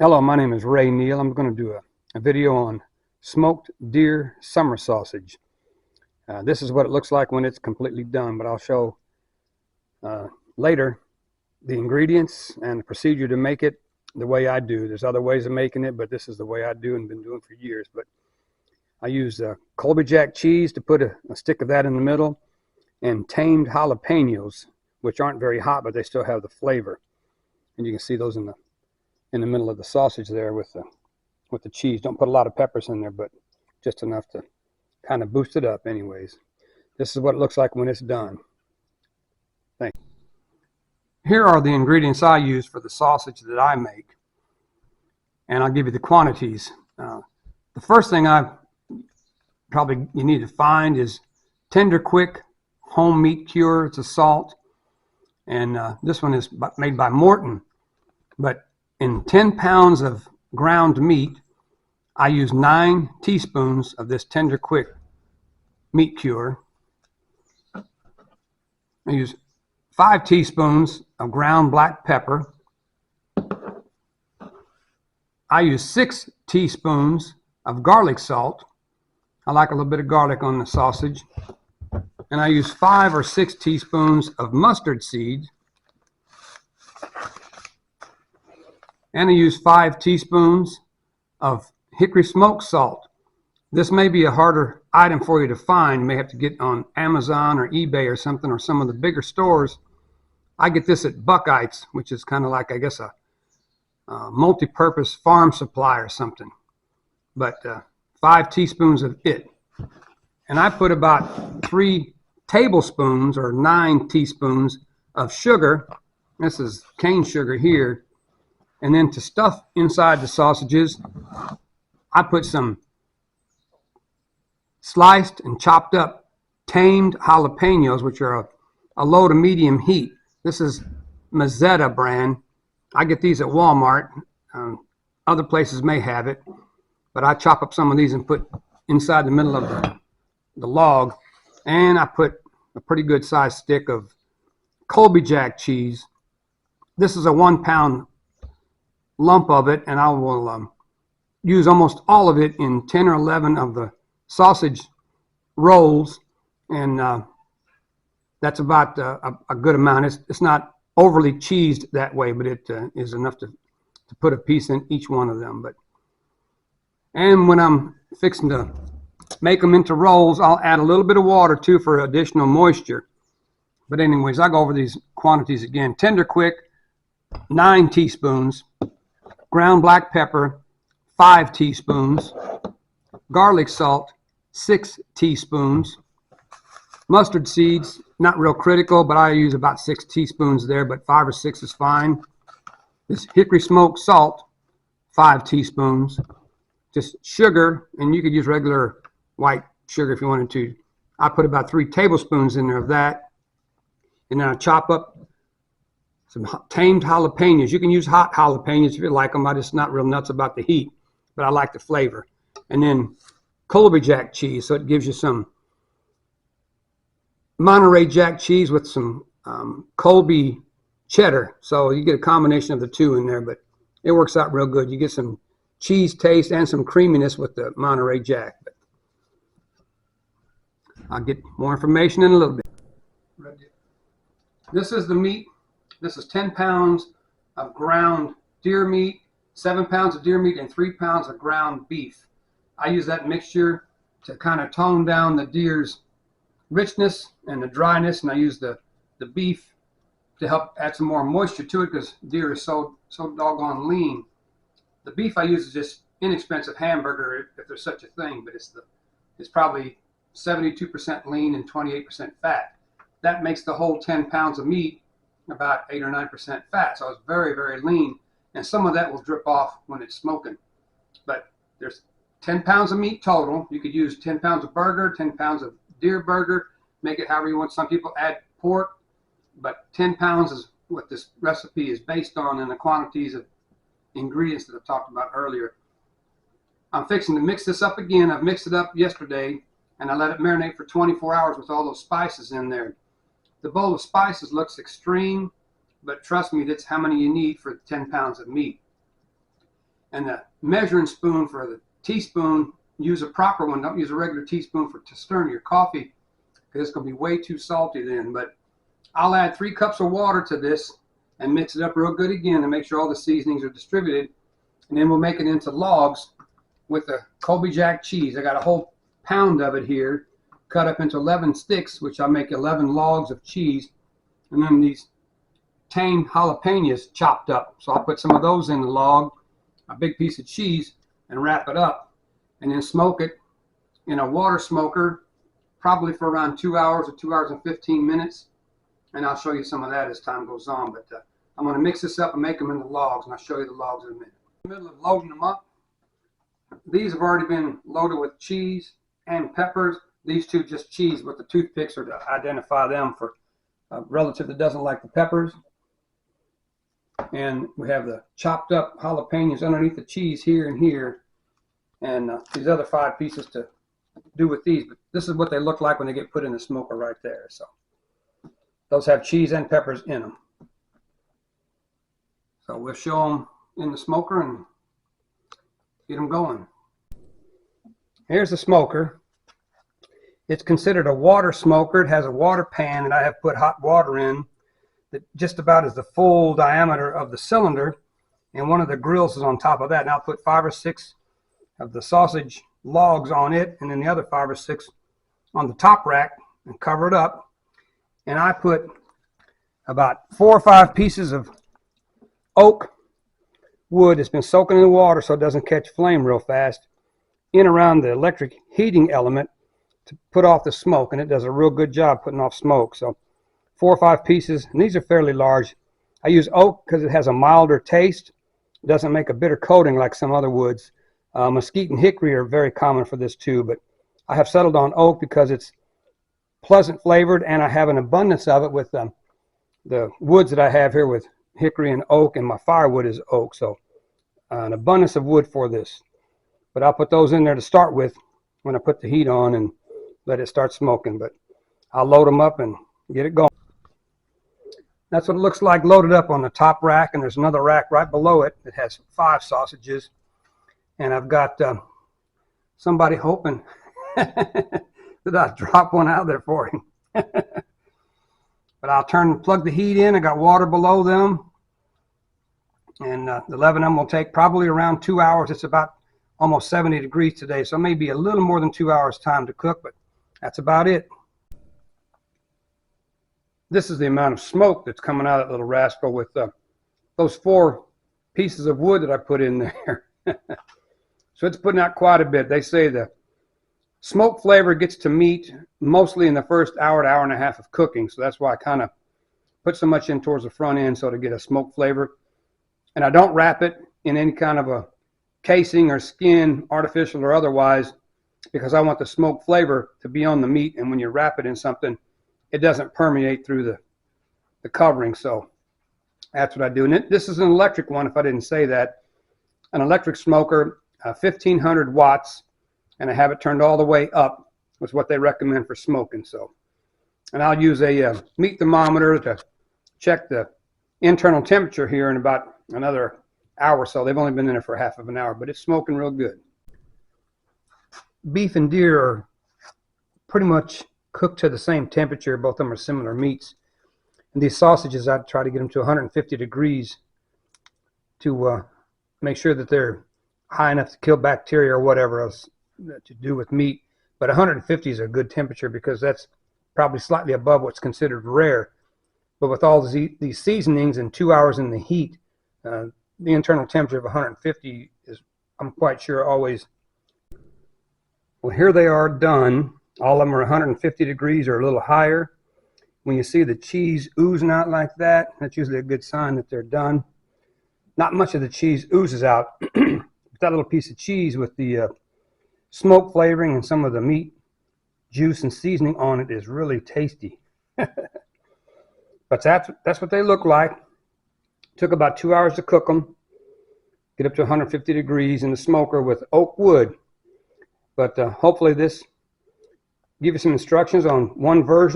Hello, my name is Ray Neal. I'm going to do a video on smoked deer summer sausage. This is what it looks like when it's completely done, but I'll show later the ingredients and the procedure to make it the way I do. There's other ways of making it, but this is the way I do and been doing for years. But I use Colby Jack cheese to put a stick of that in the middle, and tamed jalapenos, which aren't very hot, but they still have the flavor. And you can see those in the middle of the sausage there with the cheese. Don't put a lot of peppers in there, but just enough to kind of boost it up anyways. This is what it looks like when it's done. Thanks. Here are the ingredients I use for the sausage that I make, and I'll give you the quantities. The first thing you need to find is Tender Quick Home Meat Cure. It's a salt, and this one is made by Morton, but in 10 pounds of ground meat, I use 9 teaspoons of this Tender Quick meat cure. I use 5 teaspoons of ground black pepper. I use 6 teaspoons of garlic salt. I like a little bit of garlic on the sausage. And I use 5 or 6 teaspoons of mustard seed. And I use 5 teaspoons of hickory smoked salt. This may be a harder item for you to find. You may have to get on Amazon or eBay or something, or some of the bigger stores. I get this at Buckeyes, which is kind of like, I guess, a multi-purpose farm supply or something. But 5 teaspoons of it. And I put about 3 tablespoons or 9 teaspoons of sugar. This is cane sugar here. And then to stuff inside the sausages, I put some sliced and chopped up tamed jalapenos, which are a low to medium heat. This is Mazzetta brand. I get these at Walmart. Other places may have it, but I chop up some of these and put inside the middle of the log. And I put a pretty good sized stick of Colby Jack cheese. This is a 1 pound lump of it, and I will use almost all of it in 10 or 11 of the sausage rolls, and that's about a good amount. It's not overly cheesed that way, but it is enough to put a piece in each one of them. And when I'm fixing to make them into rolls, I'll add a little bit of water too for additional moisture. But anyways, I'll go over these quantities again. Tender Quick, 9 teaspoons. Ground black pepper, 5 teaspoons. Garlic salt, 6 teaspoons. Mustard seeds, not real critical, but I use about 6 teaspoons there, but 5 or 6 is fine. This hickory smoked salt, 5 teaspoons. Just sugar, and you could use regular white sugar if you wanted to. I put about 3 tablespoons in there of that. And then I chop up some tamed jalapenos. You can use hot jalapenos if you like them. I'm just not real nuts about the heat, but I like the flavor. And then Colby Jack cheese, so it gives you some Monterey Jack cheese with some Colby cheddar. So you get a combination of the two in there, but it works out real good. You get some cheese taste and some creaminess with the Monterey Jack. But I'll get more information in a little bit. This is the meat. This is 10 pounds of ground deer meat, 7 pounds of deer meat, and 3 pounds of ground beef. I use that mixture to kind of tone down the deer's richness and the dryness, and I use the beef to help add some more moisture to it because deer is so doggone lean. The beef I use is just inexpensive hamburger, if there's such a thing, but it's probably 72% lean and 28% fat. That makes the whole 10 pounds of meat about 8 or 9% fat, so it's very, very lean, and some of that will drip off when it's smoking. But there's 10 pounds of meat total. You could use 10 pounds of burger, 10 pounds of deer burger, make it however you want. Some people add pork, but 10 pounds is what this recipe is based on, and the quantities of ingredients that I talked about earlier. I'm fixing to mix this up again. I've mixed it up yesterday, and I let it marinate for 24 hours with all those spices in there. The bowl of spices looks extreme, but trust me, that's how many you need for 10 pounds of meat. And the measuring spoon for the teaspoon, use a proper one. Don't use a regular teaspoon to stir your coffee, because it's going to be way too salty then. But I'll add 3 cups of water to this and mix it up real good again to make sure all the seasonings are distributed. And then we'll make it into logs with the Colby Jack cheese. I got a whole pound of it here, cut up into 11 sticks, which I'll make 11 logs of cheese. And then these tame jalapenos chopped up. So I'll put some of those in the log, a big piece of cheese, and wrap it up. And then smoke it in a water smoker, probably for around 2 hours or 2 hours and 15 minutes. And I'll show you some of that as time goes on. But I'm going to mix this up and make them into logs, and I'll show you the logs in a minute. In the middle of loading them up, these have already been loaded with cheese and peppers. These two just cheese, but the toothpicks are to identify them for a relative that doesn't like the peppers. And we have the chopped up jalapenos underneath the cheese here and here. And these other 5 pieces to do with these. But this is what they look like when they get put in the smoker right there. So those have cheese and peppers in them. So we'll show them in the smoker and get them going. Here's the smoker. It's considered a water smoker. It has a water pan that I have put hot water in that just about is the full diameter of the cylinder, and one of the grills is on top of that. And I'll put 5 or 6 of the sausage logs on it, and then the other 5 or 6 on the top rack, and cover it up. And I put about 4 or 5 pieces of oak wood that's been soaking in the water so it doesn't catch flame real fast in around the electric heating element to put off the smoke, and it does a real good job putting off smoke. So 4 or 5 pieces, and these are fairly large. I use oak because it has a milder taste. It doesn't make a bitter coating like some other woods. Mesquite and hickory are very common for this too, but I have settled on oak because it's pleasant flavored, and I have an abundance of it with the woods that I have here with hickory and oak, and my firewood is oak, so an abundance of wood for this. But I'll put those in there to start with when I put the heat on and let it start smoking. But I'll load them up and get it going. That's what it looks like loaded up on the top rack, and there's another rack right below it that has 5 sausages. And I've got somebody hoping that I drop one out there for him. But I'll plug the heat in. I got water below them. And the 11 of them will take probably around 2 hours. It's about almost 70 degrees today, so maybe a little more than 2 hours time to cook, but that's about it. This is the amount of smoke that's coming out of that little rascal with those 4 pieces of wood that I put in there. So it's putting out quite a bit. They say the smoke flavor gets to meat mostly in the first hour to hour and a half of cooking, so that's why I kind of put so much in towards the front end, so to get a smoke flavor. And I don't wrap it in any kind of a casing or skin, artificial or otherwise, because I want the smoke flavor to be on the meat, and when you wrap it in something, it doesn't permeate through the covering. So that's what I do. And this is an electric one, if I didn't say that. An electric smoker, 1500 watts, and I have it turned all the way up, was what they recommend for smoking. So, and I'll use a meat thermometer to check the internal temperature here in about another hour or so. They've only been in there for half of an hour, but it's smoking real good. Beef and deer are pretty much cooked to the same temperature. Both of them are similar meats. And these sausages, I try to get them to 150 degrees to make sure that they're high enough to kill bacteria or whatever else to do with meat. But 150 is a good temperature because that's probably slightly above what's considered rare. But with all these seasonings and 2 hours in the heat, the internal temperature of 150 is, I'm quite sure, always. Well, here they are done. All of them are 150 degrees or a little higher. When you see the cheese oozing out like that, that's usually a good sign that they're done. Not much of the cheese oozes out. That little piece of cheese with the smoke flavoring and some of the meat juice and seasoning on it is really tasty. But that's what they look like. Took about 2 hours to cook them. Get up to 150 degrees in the smoker with oak wood. But hopefully this give you some instructions on one version.